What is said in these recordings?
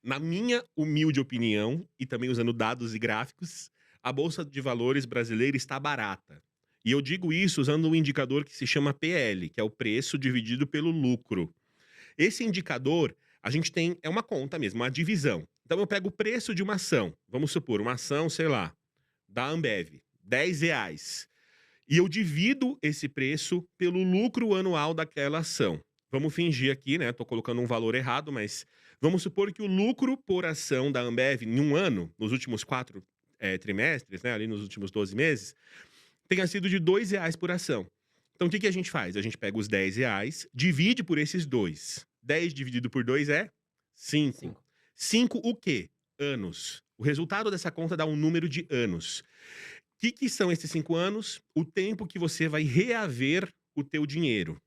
Na minha humilde opinião, e também usando dados e gráficos, a bolsa de valores brasileira está barata. E eu digo isso usando um indicador que se chama PL, que é o preço dividido pelo lucro. Esse indicador, a gente tem é uma conta mesmo, uma divisão. Então eu pego o preço de uma ação, vamos supor, uma ação, sei lá, da Ambev, R$ 10. E eu divido esse preço pelo lucro anual daquela ação. Vamos fingir aqui, né, tô colocando um valor errado, mas vamos supor que o lucro por ação da Ambev em um ano, nos últimos 4 trimestres, né, ali nos últimos 12 meses, tenha sido de R$ 2 por ação. Então o que que a gente faz? A gente pega os R$ 10, divide por esses 2. 10 dividido por 2 é 5. 5. 5 o quê? Anos. O resultado dessa conta dá um número de anos. Que são esses 5 anos? O tempo que você vai reaver o teu dinheiro.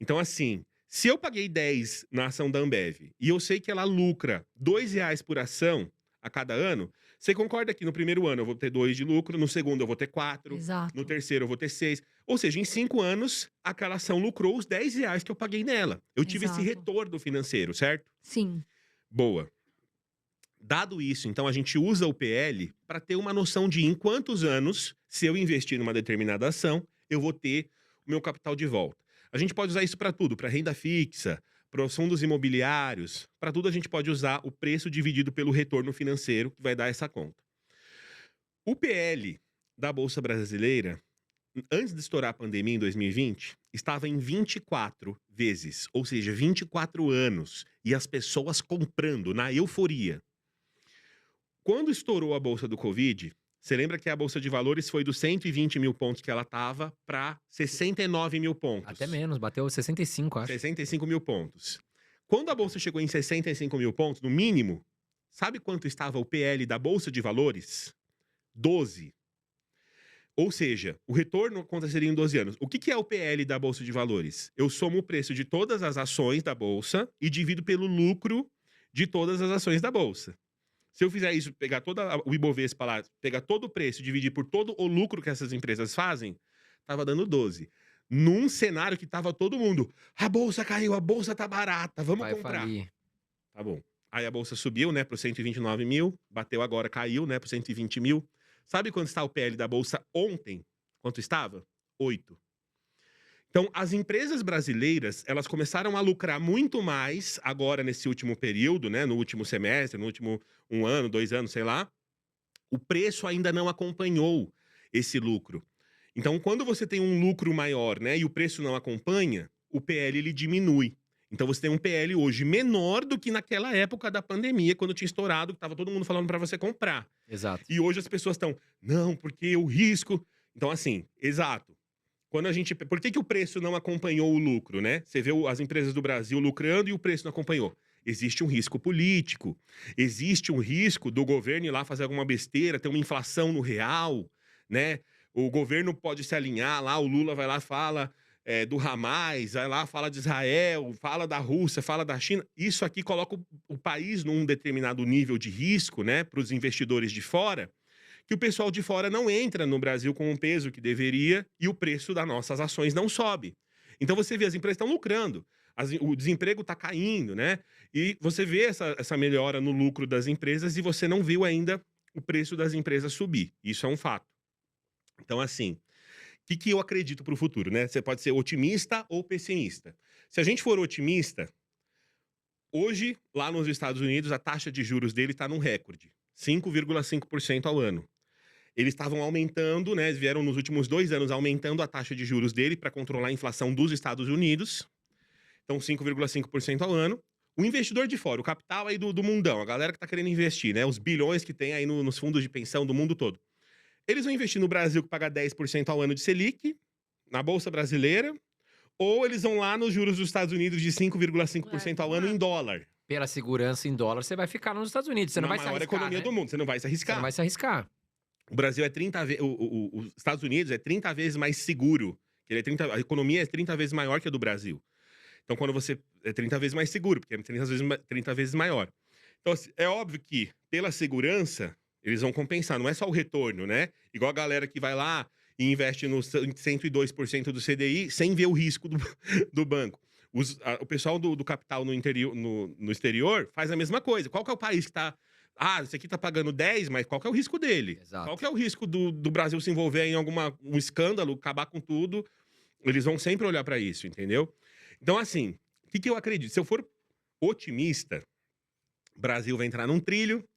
Então, assim, se eu paguei 10 na ação da Ambev e eu sei que ela lucra R$ 2 por ação a cada ano, você concorda que no primeiro ano eu vou ter 2 de lucro, no segundo eu vou ter 4, no Exato, terceiro eu vou ter 6. Ou seja, em 5 anos, aquela ação lucrou os R$ 10 que eu paguei nela. Eu tive esse exato. retorno financeiro, certo? Sim, Boa. Dado isso, então a gente usa o PL para ter uma noção de em quantos anos, se eu investir numa determinada ação, eu vou ter o meu capital de volta. A gente pode usar isso para tudo, para renda fixa, para os fundos imobiliários, para tudo a gente pode usar o preço dividido pelo retorno financeiro que vai dar essa conta. O PL da Bolsa Brasileira, antes de estourar a pandemia em 2020, estava em 24 vezes, ou seja, 24 anos, e as pessoas comprando na euforia. Quando estourou a bolsa do Covid, você lembra que a bolsa de valores foi dos 120 mil pontos que ela estava para 69 mil Até pontos, menos, bateu 65, acho. 65 mil pontos. Quando a bolsa chegou em 65 mil pontos, no mínimo, sabe quanto estava o PL da bolsa de valores? 12. Ou seja, o retorno aconteceria em 12 anos. O que é o PL da bolsa de valores? Eu somo o preço de todas as ações da bolsa e divido pelo lucro de todas as ações da bolsa. Se eu fizer isso, pegar toda o Ibovespa lá, pegar todo o preço e dividir por todo o lucro que essas empresas fazem, tava dando 12. Num cenário que tava todo mundo: "A bolsa caiu, a bolsa tá barata, vamos Vai comprar". falir. Tá bom. Aí a bolsa subiu, né, para os 129 mil, bateu agora, caiu, né, para os 120 mil. Sabe quanto está o PL da bolsa ontem? Quanto estava? 8. Então, as empresas brasileiras, elas começaram a lucrar muito mais agora nesse último período, né, no último semestre, no último um ano, 2 anos, sei lá. O preço ainda não acompanhou esse lucro. Então, quando você tem um lucro maior, né, e o preço não acompanha, o PL ele diminui. Então, você tem um PL hoje menor do que naquela época da pandemia, quando tinha estourado, que estava todo mundo falando para você comprar. Exato. E hoje as pessoas estão, não, porque o risco. Então, assim, exato. Quando a gente. Por que o preço não acompanhou o lucro, né? Você vê as empresas do Brasil lucrando e o preço não acompanhou. Existe um risco político, existe um risco do governo ir lá fazer alguma besteira, ter uma inflação no real, né? O governo pode se alinhar lá, o Lula vai lá e fala do Hamas, vai lá, fala de Israel, fala da Rússia, fala da China. Isso aqui coloca o país num determinado nível de risco, né, para os investidores de fora, que o pessoal de fora não entra no Brasil com o peso que deveria e o preço das nossas ações não sobe. Então você vê, as empresas estão lucrando, o desemprego está caindo, né? E você vê essa melhora no lucro das empresas e você não viu ainda o preço das empresas subir. Isso é um fato. Então, assim, que eu acredito para o futuro, né? Você pode ser otimista ou pessimista. Se a gente for otimista, hoje, lá nos Estados Unidos, a taxa de juros dele está num recorde, 5,5% ao ano. Eles estavam aumentando, né? Eles vieram nos últimos 2 anos aumentando a taxa de juros dele para controlar a inflação dos Estados Unidos. Então, 5,5% ao ano. O investidor de fora, o capital aí do mundão, a galera que está querendo investir, né? Os bilhões que tem aí nos fundos de pensão do mundo todo. Eles vão investir no Brasil, que paga 10% ao ano de Selic, na Bolsa Brasileira, ou eles vão lá nos juros dos Estados Unidos de é, 5,5% ao ano em dólar, Pela segurança em dólar, você vai ficar nos Estados Unidos, você não na vai se maior arriscar, economia né? do mundo. Você não vai se Você não arriscar. vai se arriscar. O Brasil é 30 vezes. Os Estados Unidos é 30 vezes mais seguro. Ele é 30, a economia é 30 vezes maior que a do Brasil. Então, quando você. É 30 vezes mais seguro, porque é 30 vezes maior. Então, assim, é óbvio que, pela segurança, eles vão compensar. Não é só o retorno, né? Igual a galera que vai lá e investe no 102% do CDI sem ver o risco do banco. O pessoal do capital no exterior faz a mesma coisa. Qual que é o país que tá... Ah, esse aqui tá pagando 10, mas qual que é o risco dele? Exato. Qual que é o risco do Brasil se envolver em um escândalo, acabar com tudo? Eles vão sempre olhar para isso, entendeu? Então, assim, o que eu acredito? Se eu for otimista, o Brasil vai entrar num trilho.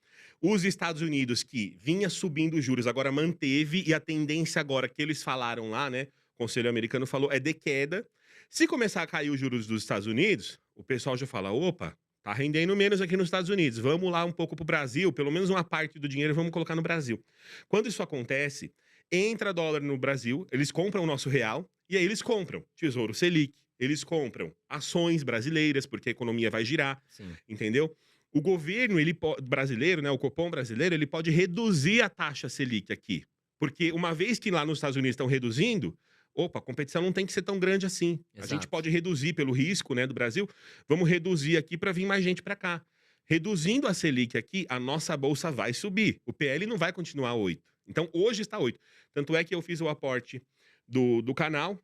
Os Estados Unidos, que vinha subindo os juros, agora manteve, e a tendência agora que eles falaram lá, né? O Conselho Americano falou, é de queda. Se começar a cair os juros dos Estados Unidos, o pessoal já fala, opa, tá rendendo menos aqui nos Estados Unidos, vamos lá um pouco pro Brasil, pelo menos uma parte do dinheiro vamos colocar no Brasil. Quando isso acontece, entra dólar no Brasil, eles compram o nosso real, e aí eles compram Tesouro Selic, eles compram ações brasileiras, porque a economia vai girar, Sim. entendeu? O governo brasileiro, né, o Copom brasileiro, ele pode reduzir a taxa Selic aqui. Porque uma vez que lá nos Estados Unidos estão reduzindo, opa, a competição não tem que ser tão grande assim. Exato. A gente pode reduzir pelo risco, né, do Brasil, vamos reduzir aqui para vir mais gente para cá. Reduzindo a Selic aqui, a nossa bolsa vai subir. O PL não vai continuar 8. Então, hoje está 8. Tanto é que eu fiz o aporte do canal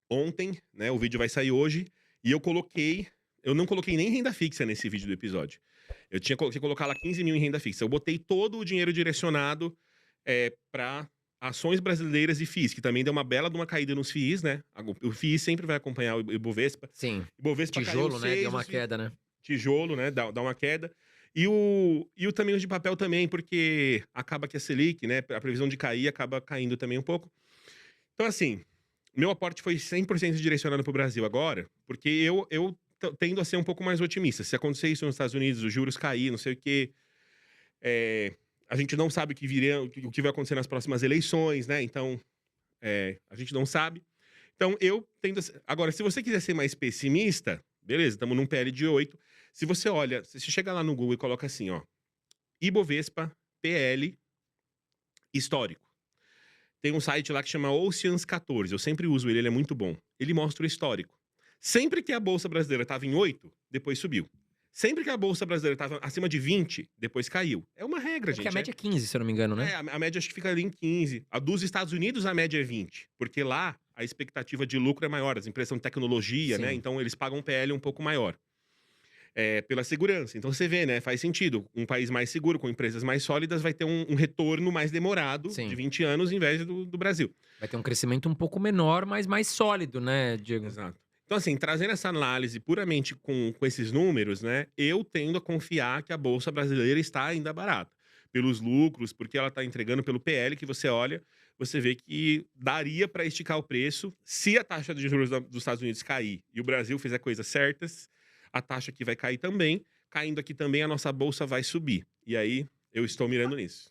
ontem, né, o vídeo vai sair hoje, e eu não coloquei nem renda fixa nesse vídeo do episódio. Eu tinha que colocar lá 15 mil em renda fixa. Eu botei todo o dinheiro direcionado para ações brasileiras e FIIs, que também deu uma bela de uma caída nos FIIs, né? O FII sempre vai acompanhar o Ibovespa. Sim. Ibovespa Tijolo, né? 6, Deu uma queda, né? Tijolo, né? Dá uma queda. E o também o de papel também, porque acaba que a Selic, né? A previsão de cair acaba caindo também um pouco. Então, assim, meu aporte foi 100% direcionado para o Brasil agora, porque eu tendo a ser um pouco mais otimista. Se acontecer isso nos Estados Unidos, os juros cair, não sei o quê, a gente não sabe o que vai acontecer nas próximas eleições, né? Então, a gente não sabe. Então, eu tendo a ser... Agora, se você quiser ser mais pessimista, beleza, estamos num PL de 8. Se você olha, se você chega lá no Google e coloca assim, ó, Ibovespa, PL, histórico. Tem um site lá que chama Oceans 14, eu sempre uso ele é muito bom. Ele mostra o histórico. Sempre que a Bolsa Brasileira estava em 8, depois subiu. Sempre que a Bolsa Brasileira estava acima de 20, depois caiu. É uma regra, gente. Porque a média é 15, se eu não me engano, né? A média acho que fica ali em 15. A dos Estados Unidos, a média é 20. Porque lá, a expectativa de lucro é maior. As empresas são de tecnologia, Sim. né? Então, eles pagam um PL um pouco maior. Pela segurança. Então, você vê, né? Faz sentido. Um país mais seguro, com empresas mais sólidas, vai ter um retorno mais demorado, Sim. de 20 anos, em vez do Brasil. Vai ter um crescimento um pouco menor, mas mais sólido, né, Diego? Exato. Então, assim, trazendo essa análise puramente com esses números, né? Eu tendo a confiar que a Bolsa Brasileira está ainda barata. Pelos lucros, porque ela está entregando pelo PL que você olha, você vê que daria para esticar o preço. Se a taxa de juros dos Estados Unidos cair e o Brasil fizer coisas certas, a taxa aqui vai cair também. Caindo aqui também, a nossa Bolsa vai subir. E aí, eu estou mirando nisso.